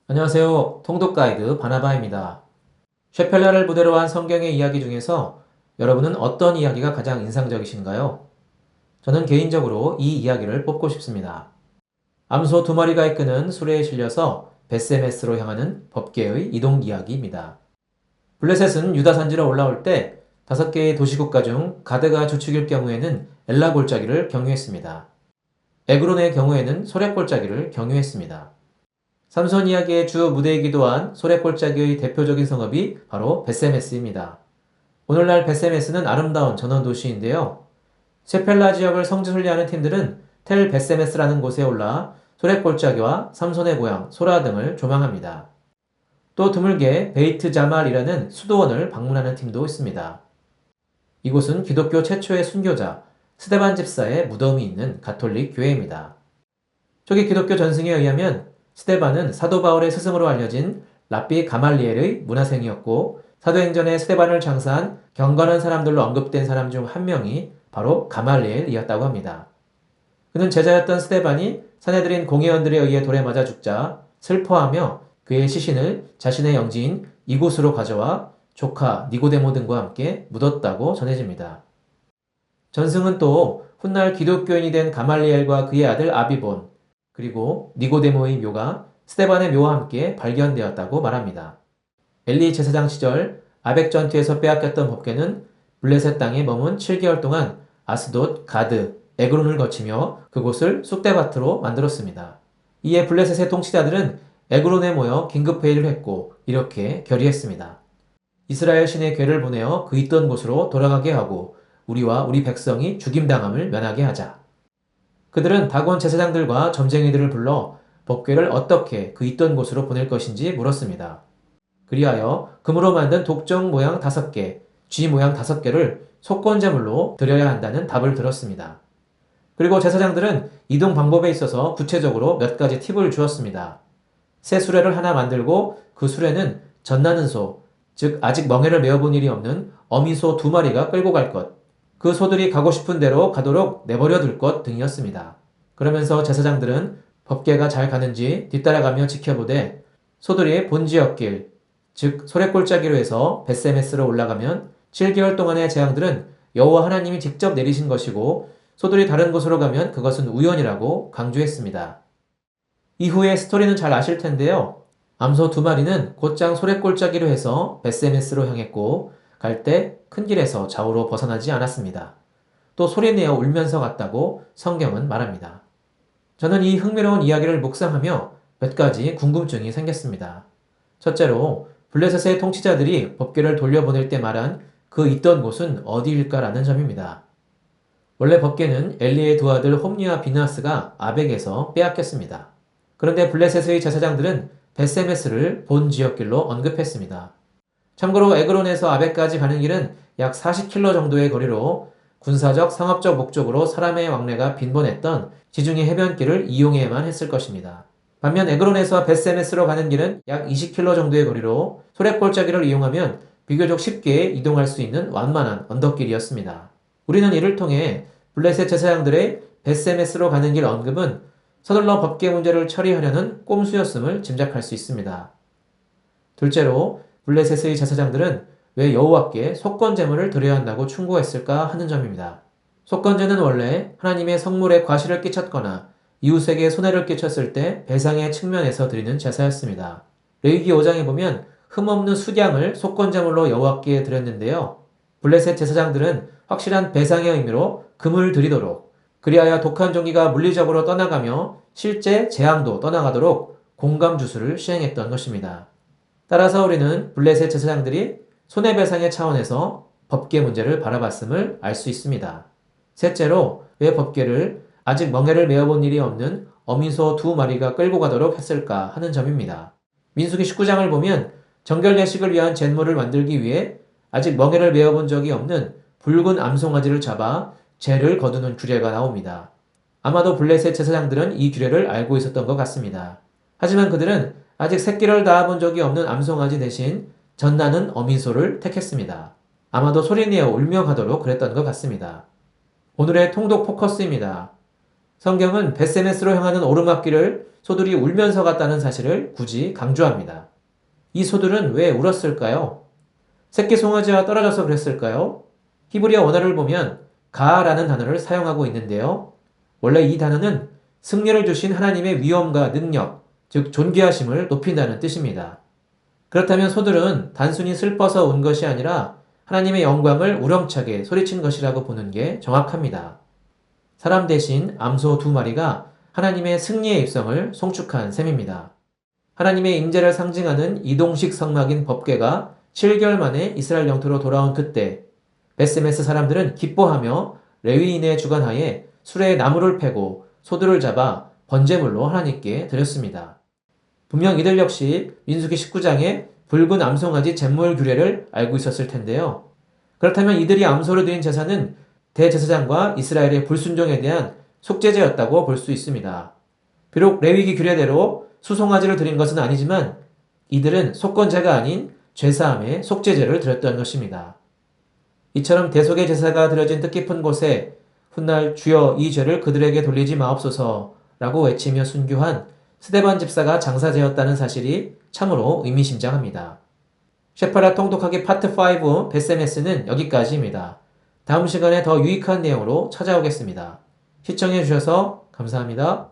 안녕하세요. 통독 가이드 바나바입니다. 셰펠라를 부대로 한 성경의 이야기 중에서 여러분은 어떤 이야기가 가장 인상적이신가요? 저는 개인적으로 이 이야기를 뽑고 싶습니다. 암소 두 마리가 이끄는 수레에 실려서 베세메스로 향하는 법궤의 이동 이야기입니다. 블레셋은 유다 산지로 올라올 때 5개의 도시국가 중 가드가 주축일 경우에는 엘라 골짜기를 경유했습니다. 에그론의 경우에는 소렙 골짜기를 경유했습니다. 삼손 이야기의 주 무대이기도 한 소래골짜기의 대표적인 성읍이 바로 베세메스입니다. 오늘날 베세메스는 아름다운 전원 도시인데요. 세펠라 지역을 성지 순례하는 팀들은 텔 베세메스라는 곳에 올라 소래골짜기와 삼손의 고향 소라 등을 조망합니다. 또 드물게 베이트 자말이라는 수도원을 방문하는 팀도 있습니다. 이곳은 기독교 최초의 순교자 스데반 집사의 무덤이 있는 가톨릭 교회입니다. 초기 기독교 전승에 의하면 스데반은 사도 바울의 스승으로 알려진 랍비 가말리엘의 문화생이었고 사도행전에 스데반을 장사한 경건한 사람들로 언급된 사람 중 한 명이 바로 가말리엘이었다고 합니다. 그는 제자였던 스데반이 사내들인 공회원들에 의해 돌에 맞아 죽자 슬퍼하며 그의 시신을 자신의 영지인 이곳으로 가져와 조카 니고데모 등과 함께 묻었다고 전해집니다. 전승은 또 훗날 기독교인이 된 가말리엘과 그의 아들 아비본 그리고 니고데모의 묘가 스데반의 묘와 함께 발견되었다고 말합니다. 엘리 제사장 시절 아벡 전투에서 빼앗겼던 법궤는 블레셋 땅에 머문 7개월 동안 아스돗, 가드, 에그론을 거치며 그곳을 쑥대밭으로 만들었습니다. 이에 블레셋의 통치자들은 에그론에 모여 긴급회의를 했고 이렇게 결의했습니다. 이스라엘 신의 궤를 보내어 그 있던 곳으로 돌아가게 하고 우리와 우리 백성이 죽임당함을 면하게 하자. 그들은 다곤 제사장들과 점쟁이들을 불러 법궤를 어떻게 그 있던 곳으로 보낼 것인지 물었습니다. 그리하여 금으로 만든 독종 모양 5개, 쥐 모양 5개를 속건제물로 드려야 한다는 답을 들었습니다. 그리고 제사장들은 이동 방법에 있어서 구체적으로 몇 가지 팁을 주었습니다. 새 수레를 하나 만들고 그 수레는 젖나는 소, 즉 아직 멍에를 메어본 일이 없는 어미소 2마리가 끌고 갈 것, 그 소들이 가고 싶은 대로 가도록 내버려 둘 것 등이었습니다. 그러면서 제사장들은 법궤가 잘 가는지 뒤따라가며 지켜보되 소들이 본지역길, 즉 소랫골짜기로 해서 베세메스로 올라가면 7개월 동안의 재앙들은 여호와 하나님이 직접 내리신 것이고 소들이 다른 곳으로 가면 그것은 우연이라고 강조했습니다. 이후의 스토리는 잘 아실 텐데요. 암소 2마리는 곧장 소랫골짜기로 해서 베세메스로 향했고 갈 때 큰 길에서 좌우로 벗어나지 않았습니다. 또 소리내어 울면서 갔다고 성경은 말합니다. 저는 이 흥미로운 이야기를 묵상하며 몇 가지 궁금증이 생겼습니다. 첫째로 블레셋의 통치자들이 법궤를 돌려보낼 때 말한 그 있던 곳은 어디일까라는 점입니다. 원래 법궤는 엘리의 두 아들 홈리와 비나스가 아벡에서 빼앗겼습니다. 그런데 블레셋의 제사장들은 베세메스를 본 지역길로 언급했습니다. 참고로 에그론에서 아벡까지 가는 길은 약 40km 정도의 거리로 군사적, 상업적 목적으로 사람의 왕래가 빈번했던 지중해 해변길을 이용해야만 했을 것입니다. 반면 에그론에서 베세메스로 가는 길은 약 20km 정도의 거리로 소랫골짜기를 이용하면 비교적 쉽게 이동할 수 있는 완만한 언덕길이었습니다. 우리는 이를 통해 블레셋 제사장들의 베세메스로 가는 길 언급은 서둘러 법궤 문제를 처리하려는 꼼수였음을 짐작할 수 있습니다. 둘째로 블레셋의 제사장들은 왜 여호와께 속건제물을 드려야 한다고 충고했을까 하는 점입니다. 속건제는 원래 하나님의 성물에 과실을 끼쳤거나 이웃에게 손해를 끼쳤을 때 배상의 측면에서 드리는 제사였습니다. 레위기 5장에 보면 흠없는 수량을 속건제물로 여호와께 드렸는데요. 블레셋 제사장들은 확실한 배상의 의미로 금을 드리도록 그리하여 독한 종기가 물리적으로 떠나가며 실제 재앙도 떠나가도록 공감주수를 시행했던 것입니다. 따라서 우리는 블레셋 제사장들이 손해배상의 차원에서 법궤 문제를 바라봤음을 알 수 있습니다. 셋째로 왜 법궤를 아직 멍에를 메어본 일이 없는 어미소 2마리가 끌고 가도록 했을까 하는 점입니다. 민수기 19장을 보면 정결 예식을 위한 잿물을 만들기 위해 아직 멍에를 메어본 적이 없는 붉은 암송아지를 잡아 죄를 거두는 규례가 나옵니다. 아마도 블레셋 제사장들은 이 규례를 알고 있었던 것 같습니다. 하지만 그들은 아직 새끼를 낳아본 적이 없는 암송아지 대신 젖나는 어미소를 택했습니다. 아마도 소리내어 울며 가도록 그랬던 것 같습니다. 오늘의 통독 포커스입니다. 성경은 벳세메스로 향하는 오르막길을 소들이 울면서 갔다는 사실을 굳이 강조합니다. 이 소들은 왜 울었을까요? 새끼 송아지와 떨어져서 그랬을까요? 히브리어 원어를 보면 가라는 단어를 사용하고 있는데요. 원래 이 단어는 승리를 주신 하나님의 위엄과 능력, 즉 존귀하심을 높인다는 뜻입니다. 그렇다면 소들은 단순히 슬퍼서 운 것이 아니라 하나님의 영광을 우렁차게 소리친 것이라고 보는 게 정확합니다. 사람 대신 암소 2마리가 하나님의 승리의 입성을 송축한 셈입니다. 하나님의 임재를 상징하는 이동식 성막인 법궤가 7개월 만에 이스라엘 영토로 돌아온 그때 벳세메스 사람들은 기뻐하며 레위인의 주관하에 수레에 나무를 패고 소들을 잡아 번제물로 하나님께 드렸습니다. 분명 이들 역시 민수기 19장의 붉은 암송아지 잿물 규례를 알고 있었을 텐데요. 그렇다면 이들이 암소로 드린 제사는 대제사장과 이스라엘의 불순종에 대한 속죄제였다고 볼 수 있습니다. 비록 레위기 규례대로 수송아지를 드린 것은 아니지만 이들은 속건제가 아닌 죄사함의 속죄제를 드렸던 것입니다. 이처럼 대속의 제사가 드려진 뜻깊은 곳에 훗날 주여 이 죄를 그들에게 돌리지 마옵소서 라고 외치며 순교한 스데반 집사가 장사제였다는 사실이 참으로 의미심장합니다. 셰파라 통독하기 파트 5 벳세메스는 여기까지입니다. 다음 시간에 더 유익한 내용으로 찾아오겠습니다. 시청해주셔서 감사합니다.